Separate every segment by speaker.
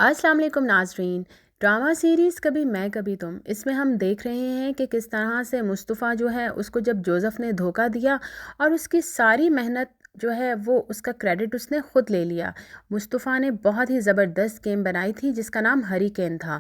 Speaker 1: السلام علیکم ناظرین۔ ڈرامہ سیریز کبھی میں کبھی تم، اس میں ہم دیکھ رہے ہیں کہ کس طرح سے مصطفیٰ جو ہے اس کو جب جوزف نے دھوکہ دیا اور اس کی ساری محنت جو ہے وہ اس کا کریڈٹ اس نے خود لے لیا۔ مصطفیٰ نے بہت ہی زبردست گیم بنائی تھی جس کا نام ہری کین تھا،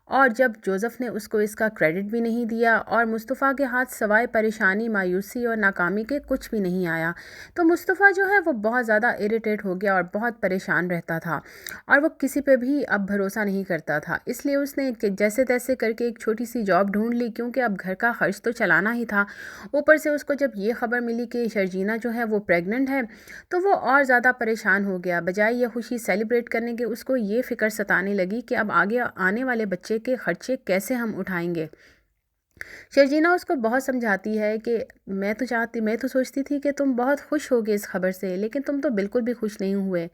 Speaker 1: اور جب جوزف نے اس کو اس کا کریڈٹ بھی نہیں دیا اور مصطفیٰ کے ہاتھ سوائے پریشانی، مایوسی اور ناکامی کے کچھ بھی نہیں آیا، تو مصطفیٰ جو ہے وہ بہت زیادہ اریٹیٹ ہو گیا اور بہت پریشان رہتا تھا، اور وہ کسی پہ بھی اب بھروسہ نہیں کرتا تھا۔ اس لیے اس نے جیسے تیسے کر کے ایک چھوٹی سی جاب ڈھونڈ لی، کیونکہ اب گھر کا خرچ تو چلانا ہی تھا۔ اوپر سے اس کو جب یہ خبر ملی کہ شرجینہ جو ہے وہ پریگننٹ ہے، تو وہ اور زیادہ پریشان ہو گیا۔ بجائے یہ خوشی سیلیبریٹ کرنے کے، اس کو یہ فکر ستانے لگی کہ اب آگے آنے والے بچے کے خرچے کیسے ہم اٹھائیں گے۔ شرجینہ اس کو بہت سمجھاتی ہے کہ میں تو سوچتی تھی کہ تم بہت خوش ہوگے اس خبر سے، لیکن تم تو بالکل بھی خوش نہیں ہوئے۔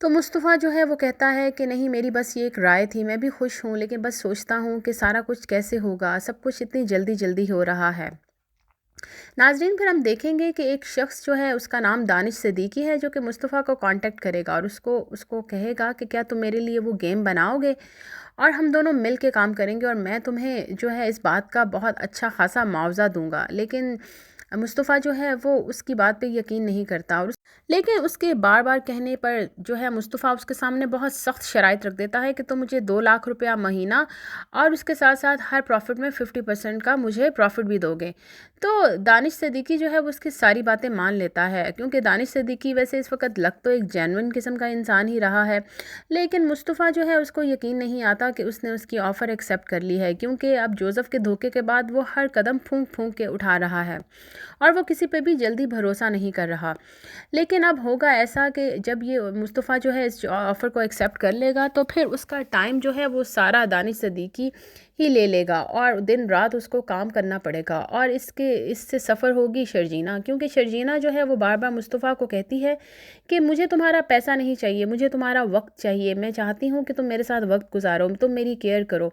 Speaker 1: تو مصطفیٰ جو ہے وہ کہتا ہے کہ نہیں، میری بس یہ ایک رائے تھی، میں بھی خوش ہوں، لیکن بس سوچتا ہوں کہ سارا کچھ کیسے ہوگا، سب کچھ اتنی جلدی جلدی ہو رہا ہے۔ ناظرین، پھر ہم دیکھیں گے کہ ایک شخص جو ہے اس کا نام دانش صدیقی ہے، جو کہ مصطفیٰ کو کانٹیکٹ کرے گا اور اس کو کہے گا کہ کیا تم میرے لیے وہ گیم بناؤ گے اور ہم دونوں مل کے کام کریں گے، اور میں تمہیں جو ہے اس بات کا بہت اچھا خاصا معاوضہ دوں گا۔ لیکن مصطفیٰ جو ہے وہ اس کی بات پہ یقین نہیں کرتا، لیکن اس کے بار بار کہنے پر جو ہے مصطفیٰ اس کے سامنے بہت سخت شرائط رکھ دیتا ہے کہ تم مجھے 2 لاکھ روپیہ مہینہ اور اس کے ساتھ ساتھ ہر پروفٹ میں 50% کا مجھے پروفٹ بھی دو گے۔ تو دانش صدیقی جو ہے وہ اس کی ساری باتیں مان لیتا ہے، کیونکہ دانش صدیقی ویسے اس وقت لگ تو ایک جینون قسم کا انسان ہی رہا ہے، لیکن مصطفیٰ جو ہے اس کو یقین نہیں آتا کہ اس نے اس کی آفر ایکسیپٹ کر لی ہے، کیونکہ اب جوزف کے دھوکے کے بعد وہ ہر قدم پھونک پھونک کے اٹھا رہا ہے اور وہ کسی پہ بھی جلدی بھروسہ نہیں کر رہا۔ لیکن اب ہوگا ایسا کہ جب یہ مصطفیٰ جو ہے اس آفر کو ایکسیپٹ کر لے گا، تو پھر اس کا ٹائم جو ہے وہ سارا دانش صدیقی ہی لے لے گا اور دن رات اس کو کام کرنا پڑے گا، اور اس سے سفر ہوگی شرجینہ، کیونکہ شرجینہ جو ہے وہ بار بار مصطفیٰ کو کہتی ہے کہ مجھے تمہارا پیسہ نہیں چاہیے، مجھے تمہارا وقت چاہیے، میں چاہتی ہوں کہ تم میرے ساتھ وقت گزارو، تم میری کیئر کرو۔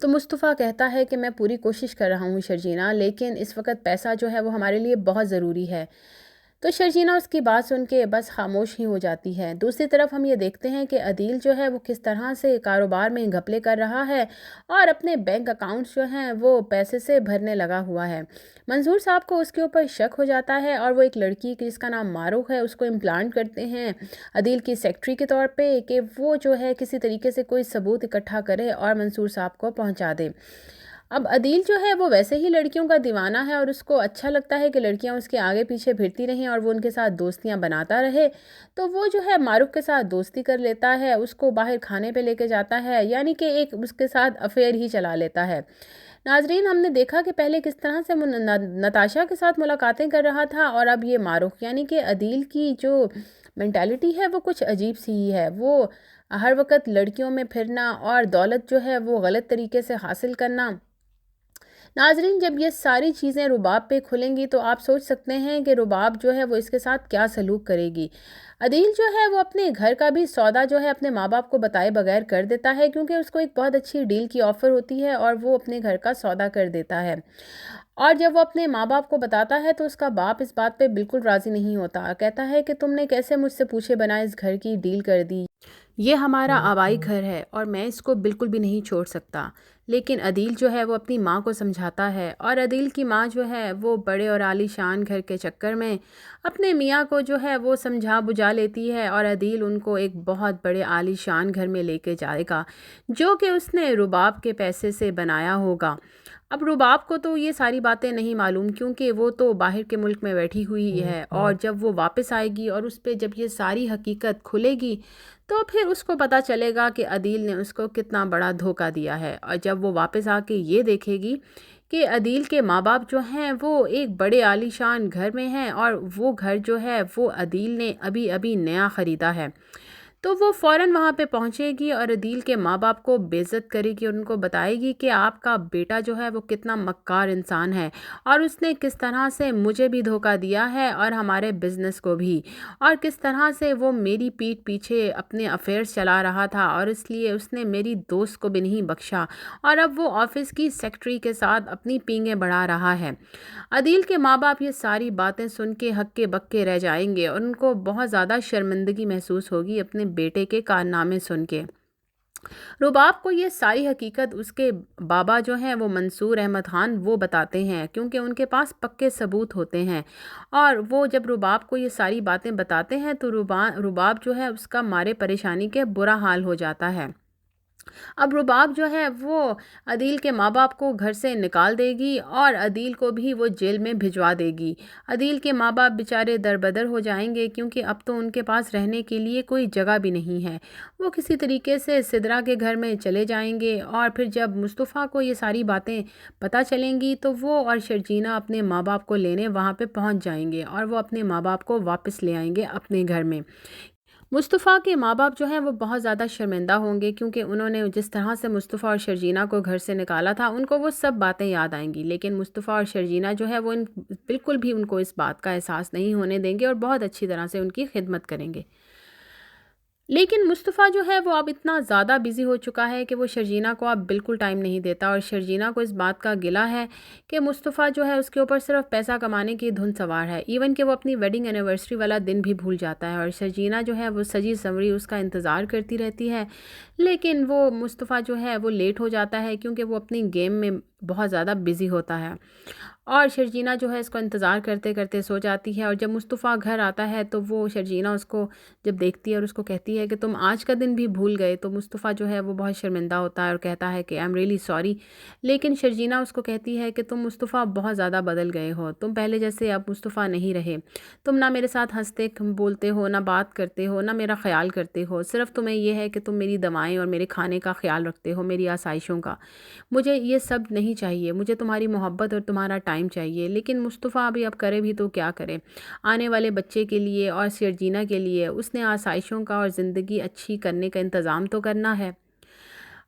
Speaker 1: تو مصطفیٰ کہتا ہے کہ میں پوری کوشش کر رہا ہوں شرجینہ، لیکن اس وقت پیسہ جو ہے وہ ہمارے لیے بہت ضروری ہے۔ تو شرجینہ اس کی بات سن کے بس خاموش ہی ہو جاتی ہے۔ دوسری طرف ہم یہ دیکھتے ہیں کہ عدیل جو ہے وہ کس طرح سے کاروبار میں گھپلے کر رہا ہے اور اپنے بینک اکاؤنٹس جو ہیں وہ پیسے سے بھرنے لگا ہوا ہے۔ منظور صاحب کو اس کے اوپر شک ہو جاتا ہے، اور وہ ایک لڑکی جس کا نام معروف ہے اس کو امپلانٹ کرتے ہیں عدیل کی سیکٹری کے طور پہ، کہ وہ جو ہے کسی طریقے سے کوئی ثبوت اکٹھا کرے اور منصور صاحب کو پہنچا دے۔ اب عدیل جو ہے وہ ویسے ہی لڑکیوں کا دیوانہ ہے، اور اس کو اچھا لگتا ہے کہ لڑکیاں اس کے آگے پیچھے پھرتی رہیں اور وہ ان کے ساتھ دوستیاں بناتا رہے، تو وہ جو ہے معروف کے ساتھ دوستی کر لیتا ہے، اس کو باہر کھانے پہ لے کے جاتا ہے، یعنی کہ ایک اس کے ساتھ افیئر ہی چلا لیتا ہے۔ ناظرین، ہم نے دیکھا کہ پہلے کس طرح سے وہ نتاشا کے ساتھ ملاقاتیں کر رہا تھا، اور اب یہ معروف یعنی کہ عدیل کی جو مینٹالٹی ہے وہ کچھ عجیب سی ہی ہے۔ وہ ہر وقت لڑکیوں میں پھرنا اور دولت جو ہے وہ غلط طریقے سے حاصل کرنا۔ ناظرین، جب یہ ساری چیزیں رباب پہ کھلیں گی تو آپ سوچ سکتے ہیں کہ رباب جو ہے وہ اس کے ساتھ کیا سلوک کرے گی۔ عدیل جو ہے وہ اپنے گھر کا بھی سودا جو ہے اپنے ماں باپ کو بتائے بغیر کر دیتا ہے، کیونکہ اس کو ایک بہت اچھی ڈیل کی آفر ہوتی ہے اور وہ اپنے گھر کا سودا کر دیتا ہے، اور جب وہ اپنے ماں باپ کو بتاتا ہے تو اس کا باپ اس بات پہ بالکل راضی نہیں ہوتا، کہتا ہے کہ تم نے کیسے مجھ سے پوچھے بنا اس گھر کی ڈیل کر دی، یہ ہمارا آبائی گھر ہے اور میں اس کو بالکل بھی نہیں چھوڑ سکتا۔ لیکن عدیل جو ہے وہ اپنی ماں کو سمجھاتا ہے، اور عدیل کی ماں جو ہے وہ بڑے اور عالی شان گھر کے چکر میں اپنے میاں کو جو ہے وہ سمجھا بجھا لیتی ہے، اور عدیل ان کو ایک بہت بڑے عالی شان گھر میں لے کے جائے گا، جو کہ اس نے رباب کے پیسے سے بنایا ہوگا۔ اب رباب کو تو یہ ساری باتیں نہیں معلوم، کیونکہ وہ تو باہر کے ملک میں بیٹھی ہوئی ہے، اور جب وہ واپس آئے گی اور اس پہ جب یہ ساری حقیقت کھلے گی تو پھر اس کو پتہ چلے گا کہ عدیل نے اس کو کتنا بڑا دھوکہ دیا ہے، اور جب وہ واپس آ کے یہ دیکھے گی کہ عدیل کے ماں باپ جو ہیں وہ ایک بڑے عالی شان گھر میں ہیں، اور وہ گھر جو ہے وہ عدیل نے ابھی ابھی نیا خریدا ہے، تو وہ فوراً وہاں پہ پہنچے گی اور عدیل کے ماں باپ کو بے عزت کرے گی اور ان کو بتائے گی کہ آپ کا بیٹا جو ہے وہ کتنا مکار انسان ہے، اور اس نے کس طرح سے مجھے بھی دھوکہ دیا ہے اور ہمارے بزنس کو بھی، اور کس طرح سے وہ میری پیٹھ پیچھے اپنے افیئرز چلا رہا تھا، اور اس لیے اس نے میری دوست کو بھی نہیں بخشا، اور اب وہ آفس کی سیکٹری کے ساتھ اپنی پینگیں بڑھا رہا ہے۔ عدیل کے ماں باپ یہ ساری باتیں سن کے ہکے بکے رہ جائیں گے، اور ان کو بہت زیادہ شرمندگی محسوس ہوگی اپنے بیٹے کے کارنامے سن کے۔ رباب کو یہ ساری حقیقت اس کے بابا جو ہیں وہ منصور احمد خان وہ بتاتے ہیں، کیونکہ ان کے پاس پکے ثبوت ہوتے ہیں، اور وہ جب رباب کو یہ ساری باتیں بتاتے ہیں تو رباب جو ہے اس کا مارے پریشانی کے برا حال ہو جاتا ہے۔ اب رباب جو ہے وہ عدیل کے ماں باپ کو گھر سے نکال دے گی اور عدیل کو بھی وہ جیل میں بھجوا دے گی۔ عدیل کے ماں باپ بیچارے دربدر ہو جائیں گے، کیونکہ اب تو ان کے پاس رہنے کے لیے کوئی جگہ بھی نہیں ہے۔ وہ کسی طریقے سے سدرا کے گھر میں چلے جائیں گے، اور پھر جب مصطفیٰ کو یہ ساری باتیں پتہ چلیں گی تو وہ اور شرجینہ اپنے ماں باپ کو لینے وہاں پہ پہنچ جائیں گے، اور وہ اپنے ماں باپ کو واپس لے آئیں گے اپنے گھر میں۔ مصطفیٰ کے ماں باپ جو ہیں وہ بہت زیادہ شرمندہ ہوں گے، کیونکہ انہوں نے جس طرح سے مصطفیٰ اور شرجینہ کو گھر سے نکالا تھا ان کو وہ سب باتیں یاد آئیں گی، لیکن مصطفیٰ اور شرجینہ جو ہے وہ بالکل بھی ان کو اس بات کا احساس نہیں ہونے دیں گے اور بہت اچھی طرح سے ان کی خدمت کریں گے۔ لیکن مصطفیٰ جو ہے وہ اب اتنا زیادہ بزی ہو چکا ہے کہ وہ شرجینہ کو اب بالکل ٹائم نہیں دیتا، اور شرجینہ کو اس بات کا گلہ ہے کہ مصطفیٰ جو ہے اس کے اوپر صرف پیسہ کمانے کی دھن سوار ہے، ایون کہ وہ اپنی ویڈنگ اینیورسری والا دن بھی بھول جاتا ہے، اور شرجینہ جو ہے وہ سجی سنوری اس کا انتظار کرتی رہتی ہے، لیکن وہ مصطفیٰ جو ہے وہ لیٹ ہو جاتا ہے کیونکہ وہ اپنی گیم میں بہت زیادہ بزی ہوتا ہے، اور شرجینہ جو ہے اس کو انتظار کرتے کرتے سو جاتی ہے۔ اور جب مصطفیٰ گھر آتا ہے تو وہ شرجینہ اس کو جب دیکھتی ہے اور اس کو کہتی ہے کہ تم آج کا دن بھی بھول گئے، تو مصطفیٰ جو ہے وہ بہت شرمندہ ہوتا ہے اور کہتا ہے کہ آئی ایم ریئلی سوری، لیکن شرجینہ اس کو کہتی ہے کہ تم مصطفیٰ بہت زیادہ بدل گئے ہو، تم پہلے جیسے اب مصطفیٰ نہیں رہے، تم نہ میرے ساتھ ہنستے بولتے ہو، نہ بات کرتے ہو، نہ میرا خیال کرتے ہو، صرف تمہیں یہ ہے کہ تم میری دوائیں اور میرے کھانے کا خیال رکھتے ہو، میری آسائشوں کا۔ مجھے یہ سب نہیں چاہیے، مجھے تمہاری محبت اور تمہارا ٹائم چاہیے، لیکن مصطفیٰ ابھی اب کرے بھی تو کیا کرے، آنے والے بچے کے لیے اور شرجینہ کے لیے اس نے آسائشوں کا اور زندگی اچھی کرنے کا انتظام تو کرنا ہے۔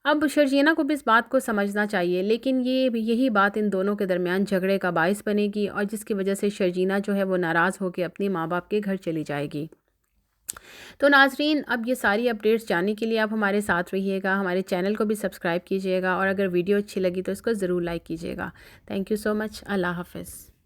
Speaker 1: اب شرجینہ کو بھی اس بات کو سمجھنا چاہیے، لیکن یہی بات ان دونوں کے درمیان جھگڑے کا باعث بنے گی، اور جس کی وجہ سے شرجینہ جو ہے وہ ناراض ہو کے اپنی ماں باپ کے گھر چلی جائے گی۔ تو ناظرین، اب یہ ساری اپڈیٹس جاننے کے لیے آپ ہمارے ساتھ رہیے گا، ہمارے چینل کو بھی سبسکرائب کیجیے گا، اور اگر ویڈیو اچھی لگی تو اس کو ضرور لائک کیجیے گا۔ تھینک یو سو مچ۔ اللہ حافظ۔